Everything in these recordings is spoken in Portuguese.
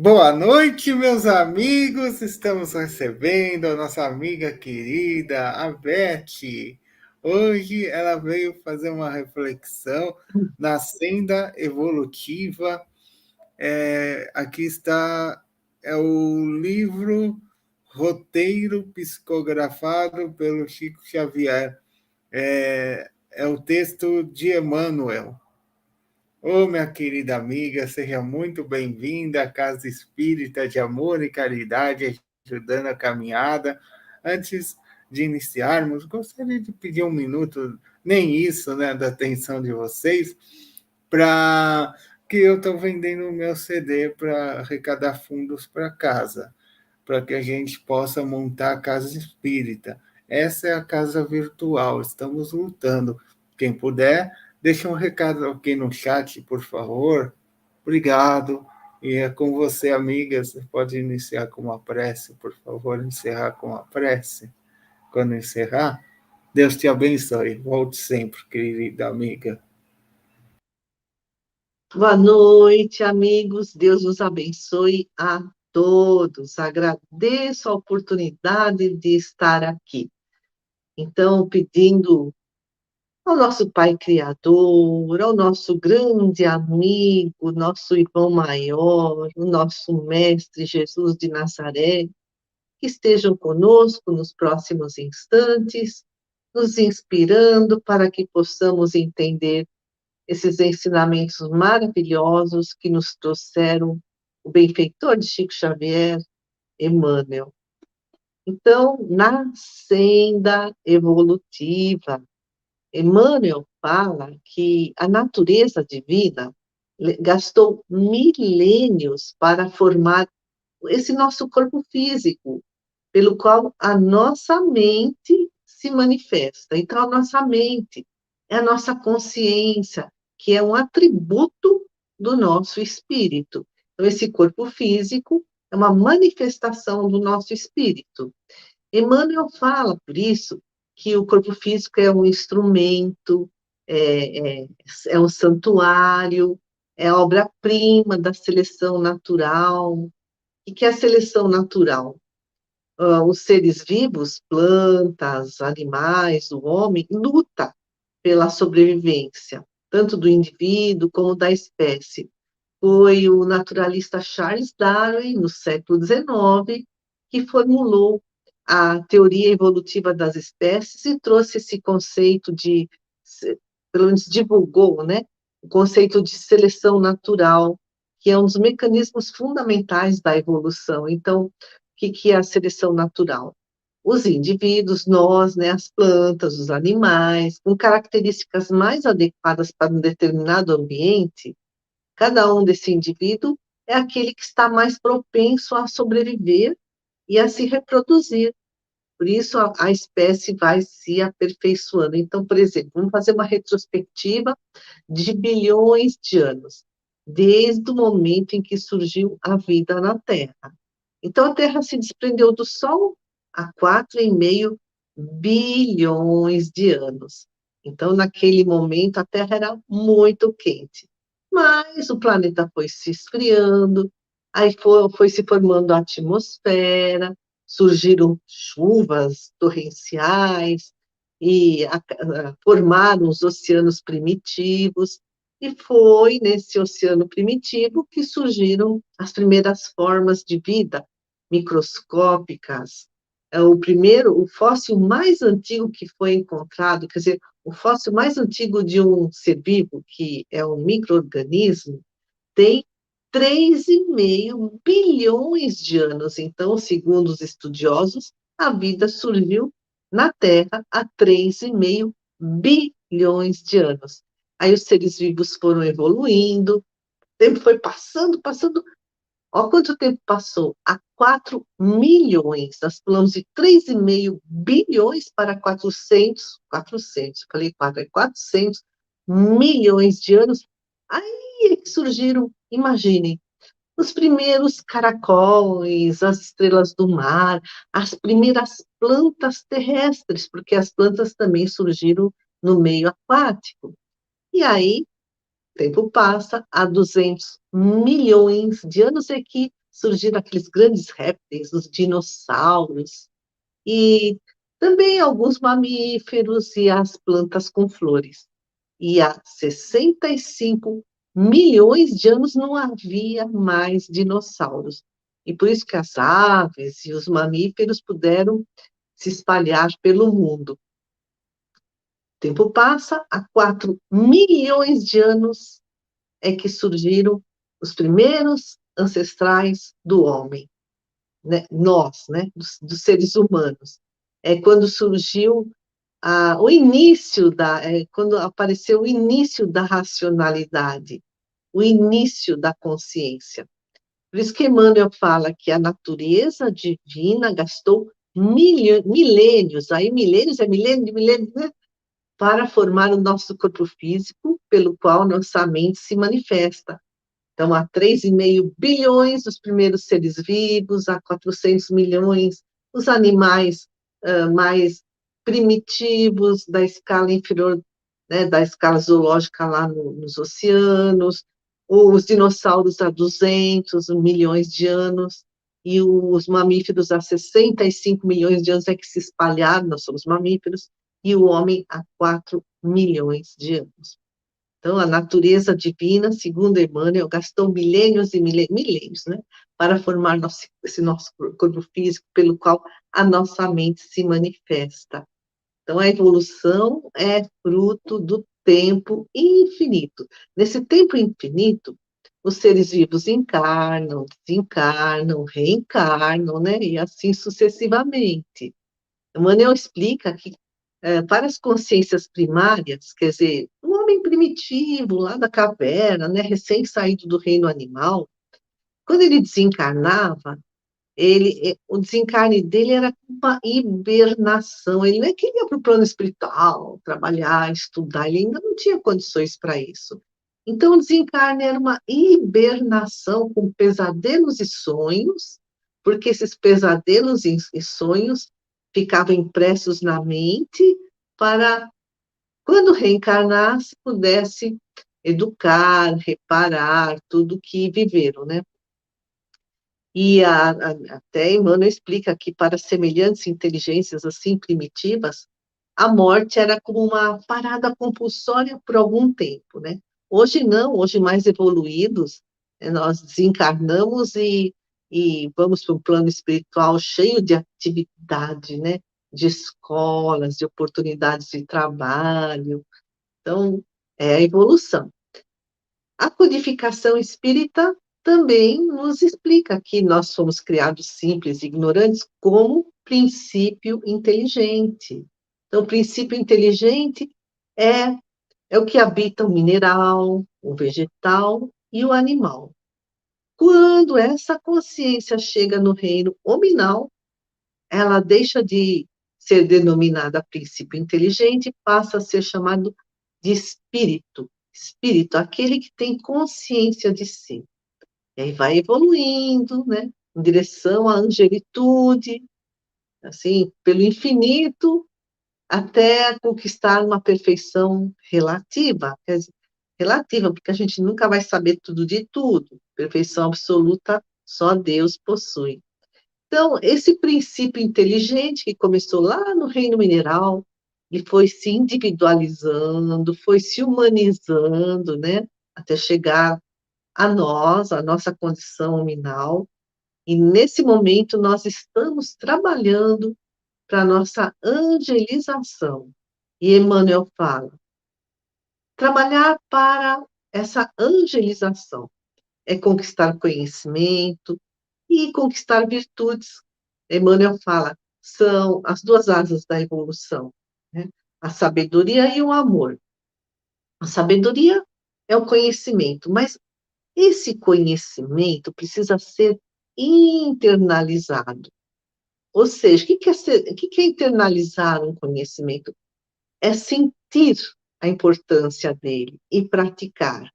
Boa noite, meus amigos. Estamos recebendo a nossa amiga querida, a Beth. Hoje ela veio fazer uma reflexão na senda evolutiva. Aqui está o livro Roteiro Psicografado pelo Chico Xavier. É o texto de Emmanuel. Ô, minha querida amiga, seja muito bem-vinda à Casa Espírita de Amor e Caridade, ajudando a caminhada. Antes de iniciarmos, gostaria de pedir um minuto, nem isso, né, da atenção de vocês, para que eu estou vendendo o meu CD para arrecadar fundos para casa, para que a gente possa montar a Casa Espírita. Essa é a casa virtual, estamos lutando. Quem puder, deixa um recado aqui no chat, por favor. Obrigado. E é com você, amiga. Você pode iniciar com uma prece, por favor, encerrar com uma prece. Quando encerrar, Deus te abençoe. Volte sempre, querida amiga. Boa noite, amigos. Deus nos abençoe a todos. Agradeço a oportunidade de estar aqui. Então, pedindo ao nosso Pai Criador, ao nosso grande amigo, nosso irmão maior, o nosso Mestre Jesus de Nazaré, que estejam conosco nos próximos instantes, nos inspirando para que possamos entender esses ensinamentos maravilhosos que nos trouxeram o benfeitor de Chico Xavier, Emmanuel. Então, na senda evolutiva, Emmanuel fala que a natureza divina gastou milênios para formar esse nosso corpo físico, pelo qual a nossa mente se manifesta. Então, a nossa mente é a nossa consciência, que é um atributo do nosso espírito. Então, esse corpo físico é uma manifestação do nosso espírito. Emmanuel fala, por isso, que o corpo físico é um instrumento, é um santuário, é a obra-prima da seleção natural. E que é a seleção natural? Os seres vivos, plantas, animais, o homem, luta pela sobrevivência, tanto do indivíduo como da espécie. Foi o naturalista Charles Darwin, no século XIX, que formulou a teoria evolutiva das espécies e trouxe esse conceito de, pelo menos divulgou, né, o conceito de seleção natural, que é um dos mecanismos fundamentais da evolução. Então, o que é a seleção natural? Os indivíduos, nós, né, as plantas, os animais, com características mais adequadas para um determinado ambiente, cada um desse indivíduo é aquele que está mais propenso a sobreviver e a se reproduzir. Por isso, a espécie vai se aperfeiçoando. Então, por exemplo, vamos fazer uma retrospectiva de bilhões de anos, desde o momento em que surgiu a vida na Terra. Então, a Terra se desprendeu do Sol há 4,5 bilhões de anos. Então, naquele momento, a Terra era muito quente. Mas o planeta foi se esfriando, aí foi se formando a atmosfera, surgiram chuvas torrenciais, e formaram os oceanos primitivos, e foi nesse oceano primitivo que surgiram as primeiras formas de vida microscópicas. O fóssil mais antigo que foi encontrado, quer dizer, o fóssil mais antigo de um ser vivo, que é um micro-organismo, tem 3,5 bilhões de anos. Então, segundo os estudiosos, a vida surgiu na Terra há 3,5 bilhões de anos. Aí os seres vivos foram evoluindo, o tempo foi passando, passando. Olha quanto tempo passou? Há 4 milhões. Nós pulamos de 3,5 bilhões para 400, falei 4, é 400 milhões de anos. Aí é que surgiram, imaginem, os primeiros caracóis, as estrelas do mar, as primeiras plantas terrestres, porque as plantas também surgiram no meio aquático. E aí, o tempo passa, há 200 milhões de anos é que surgiram aqueles grandes répteis, os dinossauros, e também alguns mamíferos e as plantas com flores. E há 65 milhões de anos não havia mais dinossauros. E por isso que as aves e os mamíferos puderam se espalhar pelo mundo. O tempo passa, há 4 milhões de anos é que surgiram os primeiros ancestrais do homem, né? Nós, né? Dos seres humanos. É quando surgiu o início quando apareceu o início da racionalidade, o início da consciência. Por isso que Emmanuel fala que a natureza divina gastou milênios, aí milênios é milênio de milênio, né? Para formar o nosso corpo físico, pelo qual nossa mente se manifesta. Então, há 3,5 bilhões os primeiros seres vivos, há 400 milhões os animais mais primitivos da escala inferior, né, da escala zoológica lá nos oceanos, ou os dinossauros há 200 milhões de anos, e os mamíferos há 65 milhões de anos é que se espalharam, nós somos mamíferos, e o homem há 4 milhões de anos. Então, a natureza divina, segundo Emmanuel, gastou milênios e milênios, né, para formar esse nosso corpo físico, pelo qual a nossa mente se manifesta. Então, a evolução é fruto do tempo infinito. Nesse tempo infinito, os seres vivos encarnam, desencarnam, reencarnam, né, e assim sucessivamente. Emmanuel explica que para as consciências primárias, quer dizer, um homem primitivo, lá da caverna, né, recém-saído do reino animal, quando ele desencarnava, o desencarne dele era uma hibernação, ele não é que ele ia para o plano espiritual, trabalhar, estudar, ele ainda não tinha condições para isso. Então, o desencarne era uma hibernação com pesadelos e sonhos, porque esses pesadelos e sonhos ficavam impressos na mente para, quando reencarnasse, pudesse educar, reparar tudo que viveram, né? E até Emmanuel explica que para semelhantes inteligências assim primitivas, a morte era como uma parada compulsória por algum tempo, né? Hoje não, hoje mais evoluídos, nós desencarnamos e vamos para um plano espiritual cheio de atividade, né? De escolas, de oportunidades de trabalho. Então, é a evolução. A codificação espírita também nos explica que nós somos criados simples e ignorantes como princípio inteligente. Então, o princípio inteligente é o que habita o mineral, o vegetal e o animal. Quando essa consciência chega no reino hominal, ela deixa de ser denominada princípio inteligente e passa a ser chamado de espírito. Espírito, aquele que tem consciência de si. E aí vai evoluindo, né, em direção à angelitude, assim, pelo infinito, até conquistar uma perfeição relativa, quer dizer, relativa, porque a gente nunca vai saber tudo de tudo. Perfeição absoluta só Deus possui. Então, esse princípio inteligente que começou lá no reino mineral, e foi se individualizando, foi se humanizando, né, até chegar a nós, a nossa condição nominal, e nesse momento nós estamos trabalhando para a nossa angelização. E Emmanuel fala, trabalhar para essa angelização é conquistar conhecimento e conquistar virtudes. Emmanuel fala, são as duas asas da evolução, né? A sabedoria e o amor. A sabedoria é o conhecimento, mas esse conhecimento precisa ser internalizado. Ou seja, o que é internalizar um conhecimento? É sentir a importância dele e praticar.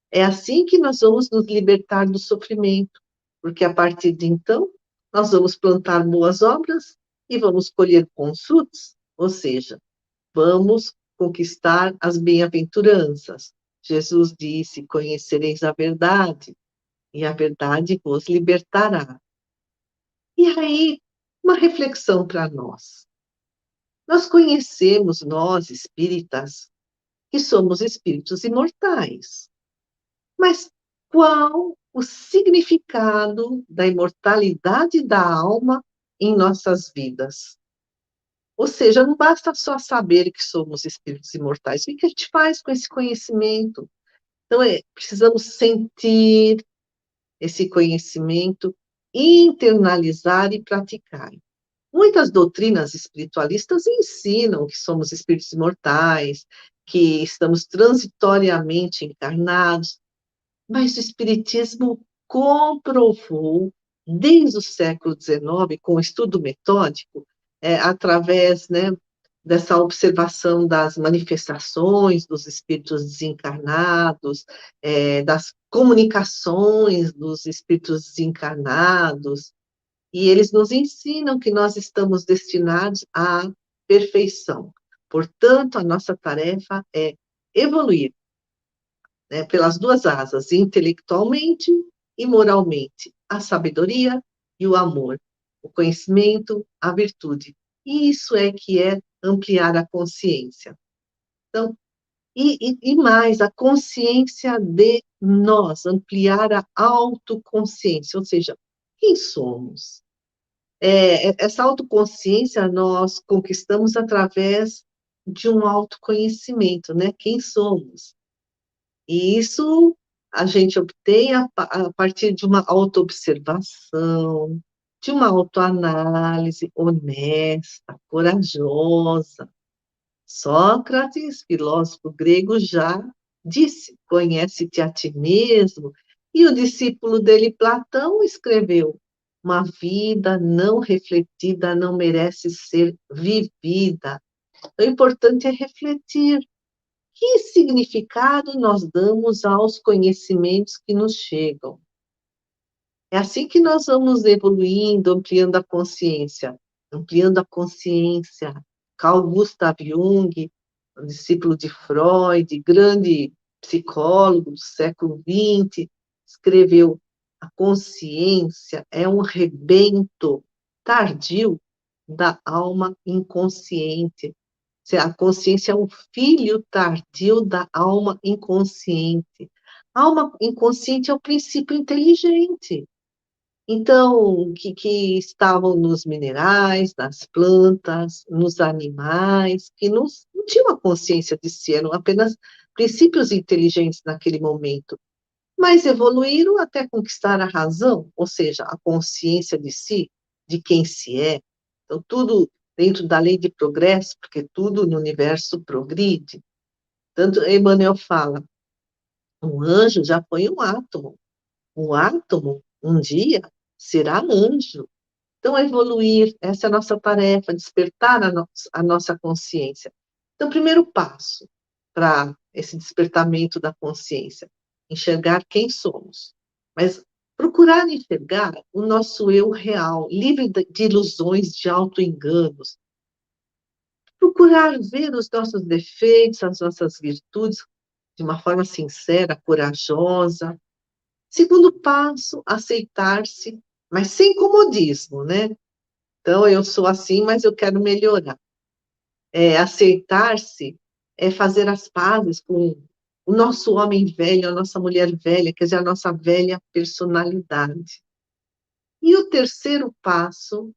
É assim que nós vamos nos libertar do sofrimento, porque a partir de então, nós vamos plantar boas obras e vamos colher bons frutos, ou seja, vamos conquistar as bem-aventuranças. Jesus disse: conhecereis a verdade, e a verdade vos libertará. E aí, uma reflexão para nós. Nós conhecemos, nós espíritas, que somos espíritos imortais. Mas qual o significado da imortalidade da alma em nossas vidas? Ou seja, não basta só saber que somos espíritos imortais. O que a gente faz com esse conhecimento? Então, precisamos sentir esse conhecimento, internalizar e praticar. Muitas doutrinas espiritualistas ensinam que somos espíritos imortais, que estamos transitoriamente encarnados, mas o Espiritismo comprovou, desde o século XIX, com o estudo metódico, através, né, dessa observação das manifestações dos espíritos desencarnados, das comunicações dos espíritos desencarnados, e eles nos ensinam que nós estamos destinados à perfeição. Portanto, a nossa tarefa é evoluir, né, pelas duas asas, intelectualmente e moralmente, a sabedoria e o amor, o conhecimento, a virtude. E isso é que é ampliar a consciência. Então, e mais, a consciência de nós, ampliar a autoconsciência, ou seja, quem somos? Essa autoconsciência nós conquistamos através de um autoconhecimento, né? Quem somos? E isso a gente obtém a partir de uma autoobservação, de uma autoanálise honesta, corajosa. Sócrates, filósofo grego, já disse: conhece-te a ti mesmo. E o discípulo dele, Platão, escreveu: uma vida não refletida não merece ser vivida. O importante é refletir. Que significado nós damos aos conhecimentos que nos chegam? É assim que nós vamos evoluindo, ampliando a consciência. Ampliando a consciência. Carl Gustav Jung, um discípulo de Freud, grande psicólogo do século XX, escreveu: a consciência é um rebento tardio da alma inconsciente. A consciência é um filho tardio da alma inconsciente. A alma inconsciente é o princípio inteligente. Então, que estavam nos minerais, nas plantas, nos animais, que não tinham a consciência de si, eram apenas princípios inteligentes naquele momento, mas evoluíram até conquistar a razão, ou seja, a consciência de si, de quem se é. Então, tudo dentro da lei de progresso, porque tudo no universo progride. Tanto Emmanuel fala, um anjo já foi um átomo. Um átomo, um dia, será anjo. Então, evoluir, essa é a nossa tarefa, despertar a nossa consciência. Então, primeiro passo para esse despertamento da consciência, enxergar quem somos. Mas procurar enxergar o nosso eu real, livre de ilusões, de auto-enganos. Procurar ver os nossos defeitos, as nossas virtudes, de uma forma sincera, corajosa. Segundo passo, aceitar-se, mas sem comodismo, né? Então, eu sou assim, mas eu quero melhorar. Aceitar-se é fazer as pazes com o nosso homem velho, a nossa mulher velha, quer dizer, a nossa velha personalidade. E o terceiro passo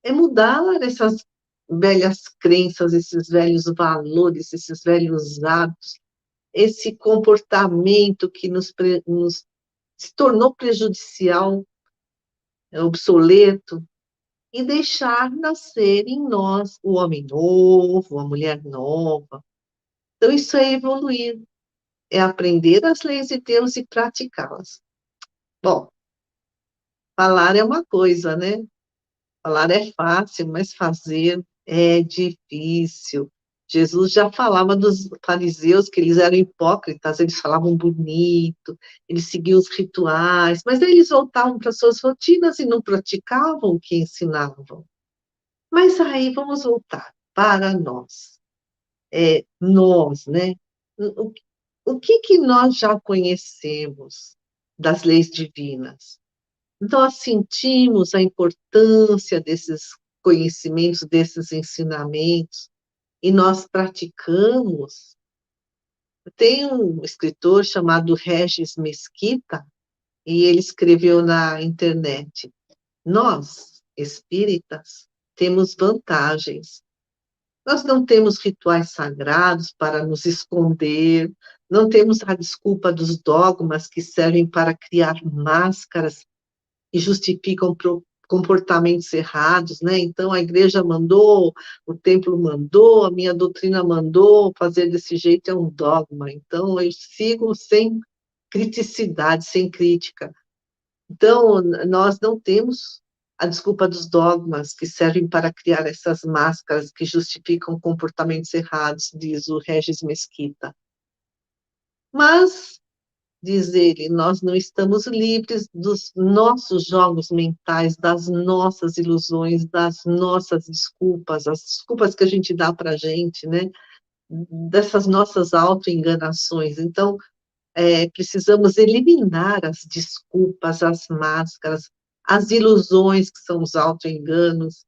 é mudar essas velhas crenças, esses velhos valores, esses velhos hábitos, esse comportamento que nos se tornou prejudicial, obsoleto, e deixar nascer em nós o homem novo, a mulher nova. Então, isso é evoluir, é aprender as leis de Deus e praticá-las. Bom, falar é uma coisa, né? Falar é fácil, mas fazer é difícil. Jesus já falava dos fariseus, que eles eram hipócritas, eles falavam bonito, eles seguiam os rituais, mas aí eles voltavam para suas rotinas e não praticavam o que ensinavam. Mas aí vamos voltar para nós. Nós, né? O, o que nós já conhecemos das leis divinas. Então, nós sentimos a importância desses conhecimentos, desses ensinamentos, e nós praticamos. Tem um escritor chamado Regis Mesquita, e ele escreveu na internet: nós, espíritas, temos vantagens. Nós não temos rituais sagrados para nos esconder, não temos a desculpa dos dogmas que servem para criar máscaras e justificam comportamentos errados, né? Então, a igreja mandou, o templo mandou, a minha doutrina mandou, fazer desse jeito é um dogma. Então, eu sigo sem criticidade, sem crítica. Então, nós não temos a desculpa dos dogmas que servem para criar essas máscaras que justificam comportamentos errados, diz o Regis Mesquita. Mas, diz ele, nós não estamos livres dos nossos jogos mentais, das nossas ilusões, das nossas desculpas, as desculpas que a gente dá para a gente, né? Dessas nossas autoenganações. Então, precisamos eliminar as desculpas, as máscaras, as ilusões que são os autoenganos,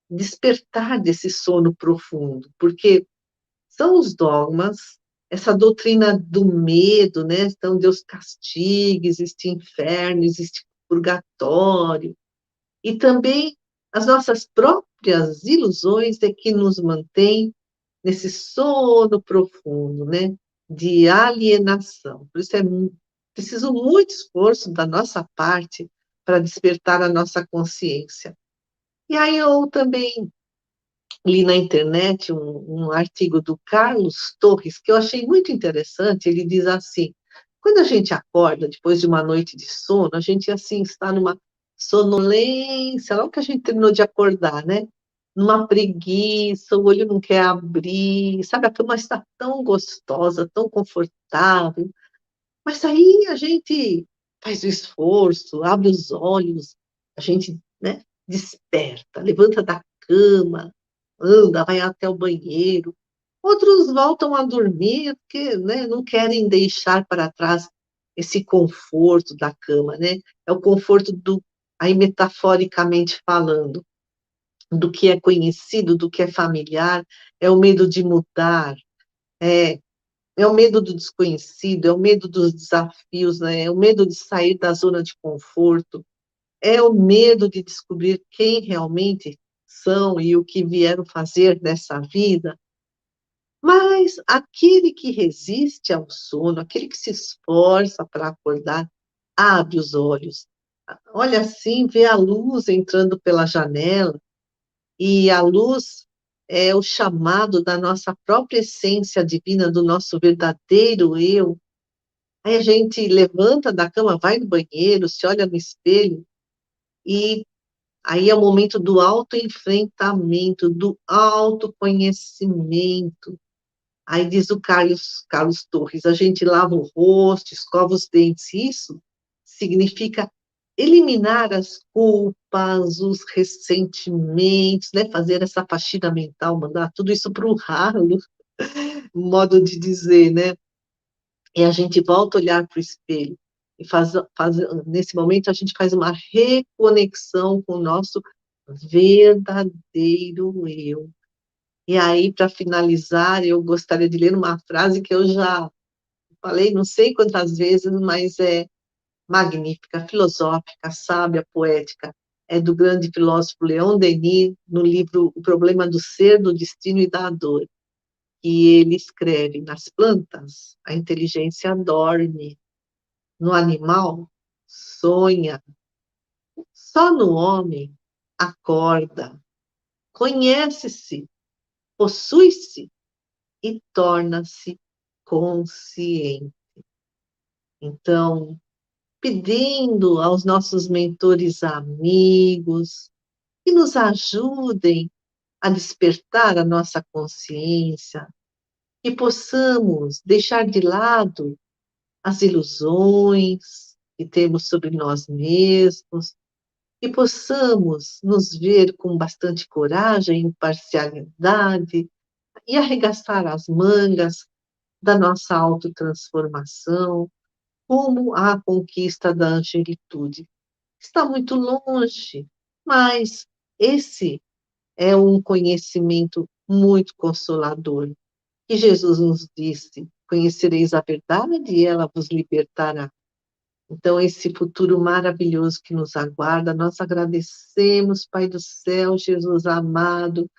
despertar desse sono profundo, porque são os dogmas, essa doutrina do medo, né? Então, Deus castiga, existe inferno, existe purgatório, e também as nossas próprias ilusões é que nos mantém nesse sono profundo, né? De alienação. Por isso é preciso muito esforço da nossa parte para despertar a nossa consciência. E aí eu também li na internet um artigo do Carlos Torres, que eu achei muito interessante. Ele diz assim: quando a gente acorda depois de uma noite de sono, a gente assim está numa sonolência, logo que a gente terminou de acordar, né? Numa preguiça, o olho não quer abrir, sabe? A cama está tão gostosa, tão confortável, mas aí a gente faz o esforço, abre os olhos, a gente, né, desperta, levanta da cama, anda, vai até o banheiro. Outros voltam a dormir porque, né, não querem deixar para trás esse conforto da cama, né? É o conforto do, aí metaforicamente falando, do que é conhecido, do que é familiar, é o medo de mudar, é, é o medo do desconhecido, é o medo dos desafios, né? É o medo de sair da zona de conforto, é o medo de descobrir quem realmente são e o que vieram fazer nessa vida. Mas aquele que resiste ao sono, aquele que se esforça para acordar, abre os olhos, olha assim, vê a luz entrando pela janela, e a luz é o chamado da nossa própria essência divina, do nosso verdadeiro eu. Aí a gente levanta da cama, vai no banheiro, se olha no espelho, e aí é o momento do autoenfrentamento, do autoconhecimento. Aí diz o Carlos Torres: a gente lava o rosto, escova os dentes. Isso significa eliminar as culpas, os ressentimentos, né? Fazer essa faxina mental, mandar tudo isso para o ralo, modo de dizer, né? E a gente volta a olhar para o espelho. E nesse momento, a gente faz uma reconexão com o nosso verdadeiro eu. E aí, para finalizar, eu gostaria de ler uma frase que eu já falei não sei quantas vezes, mas é magnífica, filosófica, sábia, poética. É do grande filósofo Leon Denis, no livro O Problema do Ser, do Destino e da Dor. E ele escreve: nas plantas, a inteligência dorme, no animal, sonha, só no homem, acorda, conhece-se, possui-se e torna-se consciente. Então, pedindo aos nossos mentores amigos que nos ajudem a despertar a nossa consciência, que possamos deixar de lado as ilusões que temos sobre nós mesmos, que possamos nos ver com bastante coragem, imparcialidade e arregaçar as mangas da nossa autotransformação, rumo à conquista da angelitude. Está muito longe, mas esse é um conhecimento muito consolador. E Jesus nos disse: conhecereis a verdade e ela vos libertará. Então, esse futuro maravilhoso que nos aguarda, nós agradecemos, Pai do céu, Jesus amado,